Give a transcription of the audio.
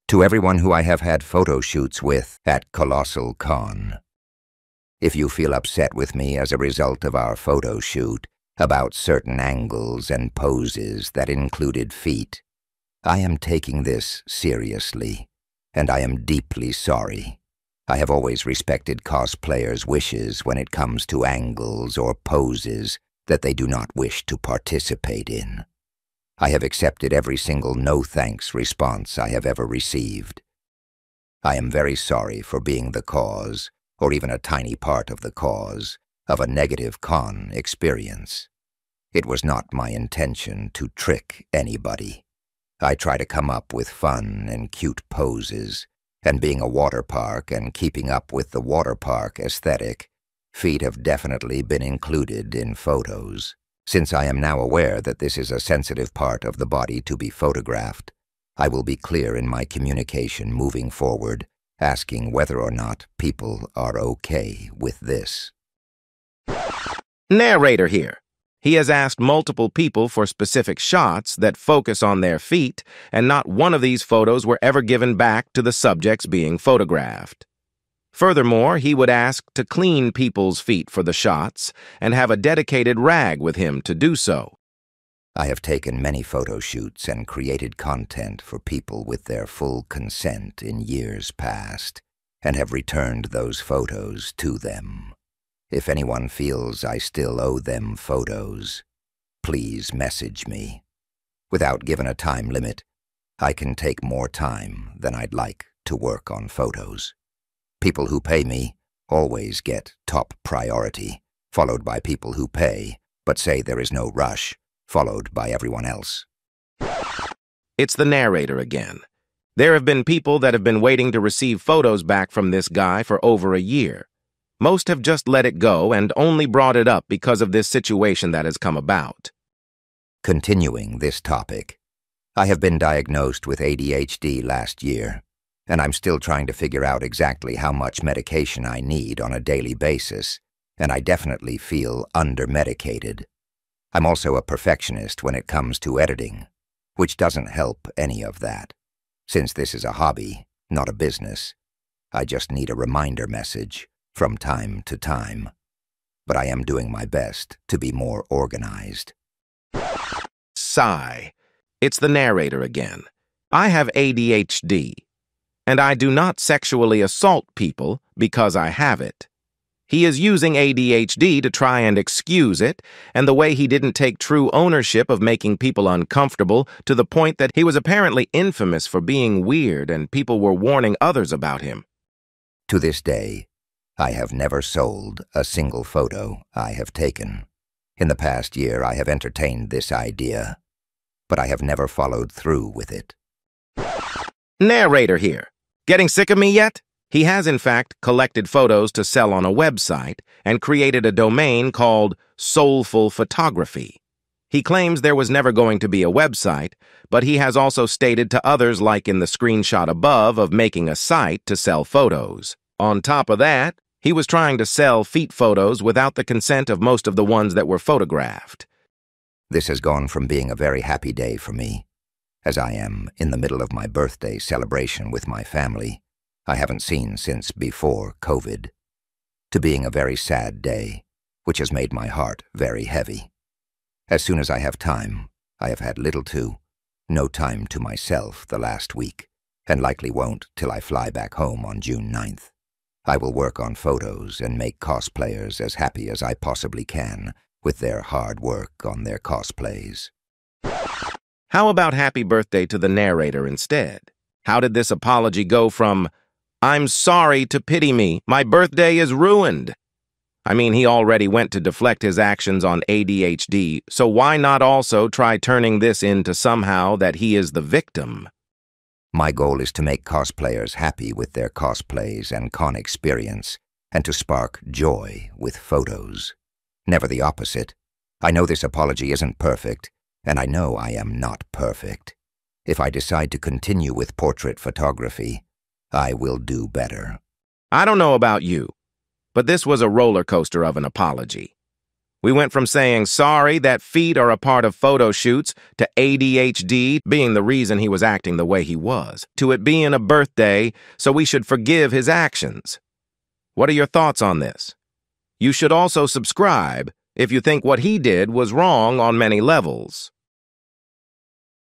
To everyone who I have had photo shoots with at Colossal Con. If you feel upset with me as a result of our photo shoot about certain angles and poses that included feet, I am taking this seriously, and I am deeply sorry. I have always respected cosplayers' wishes when it comes to angles or poses that they do not wish to participate in. I have accepted every single no thanks response I have ever received. I am very sorry for being the cause, or even a tiny part of the cause, of a negative con experience. It was not my intention to trick anybody. I try to come up with fun and cute poses, and being a water park and keeping up with the water park aesthetic, feet have definitely been included in photos. Since I am now aware that this is a sensitive part of the body to be photographed, I will be clear in my communication moving forward, asking whether or not people are okay with this. Narrator here. He has asked multiple people for specific shots that focus on their feet, and not one of these photos were ever given back to the subjects being photographed. Furthermore, he would ask to clean people's feet for the shots and have a dedicated rag with him to do so. I have taken many photo shoots and created content for people with their full consent in years past, and have returned those photos to them. If anyone feels I still owe them photos, please message me. Without giving a time limit, I can take more time than I'd like to work on photos. People who pay me always get top priority, followed by people who pay but say there is no rush, followed by everyone else. It's the narrator again. There have been people that have been waiting to receive photos back from this guy for over a year. Most have just let it go and only brought it up because of this situation that has come about. Continuing this topic, I have been diagnosed with ADHD last year, and I'm still trying to figure out exactly how much medication I need on a daily basis, and I definitely feel under-medicated. I'm also a perfectionist when it comes to editing, which doesn't help any of that. Since this is a hobby, not a business, I just need a reminder message from time to time. But I am doing my best to be more organized. Sigh. It's the narrator again. I have ADHD, and I do not sexually assault people because I have it. He is using ADHD to try and excuse it, and the way he didn't take true ownership of making people uncomfortable to the point that he was apparently infamous for being weird and people were warning others about him. To this day, I have never sold a single photo I have taken. In the past year, I have entertained this idea, but I have never followed through with it. Narrator here. Getting sick of me yet? He has, in fact, collected photos to sell on a website and created a domain called Soulful Photography. He claims there was never going to be a website, but he has also stated to others, like in the screenshot above, of making a site to sell photos. On top of that, he was trying to sell feet photos without the consent of most of the ones that were photographed. This has gone from being a very happy day for me, as I am in the middle of my birthday celebration with my family I haven't seen since before COVID, to being a very sad day, which has made my heart very heavy. As soon as I have time, I have had little to no time to myself the last week, and likely won't till I fly back home on June 9th. I will work on photos and make cosplayers as happy as I possibly can with their hard work on their cosplays. How about happy birthday to the narrator instead? How did this apology go from, "I'm sorry," to "pity me, my birthday is ruined"? I mean, he already went to deflect his actions on ADHD, so why not also try turning this into somehow that he is the victim? My goal is to make cosplayers happy with their cosplays and con experience, and to spark joy with photos. Never the opposite. I know this apology isn't perfect, and I know I am not perfect. If I decide to continue with portrait photography, I will do better. I don't know about you, but this was a roller coaster of an apology. We went from saying sorry that feet are a part of photo shoots to ADHD being the reason he was acting the way he was, to it being a birthday, so we should forgive his actions. What are your thoughts on this? You should also subscribe if you think what he did was wrong on many levels.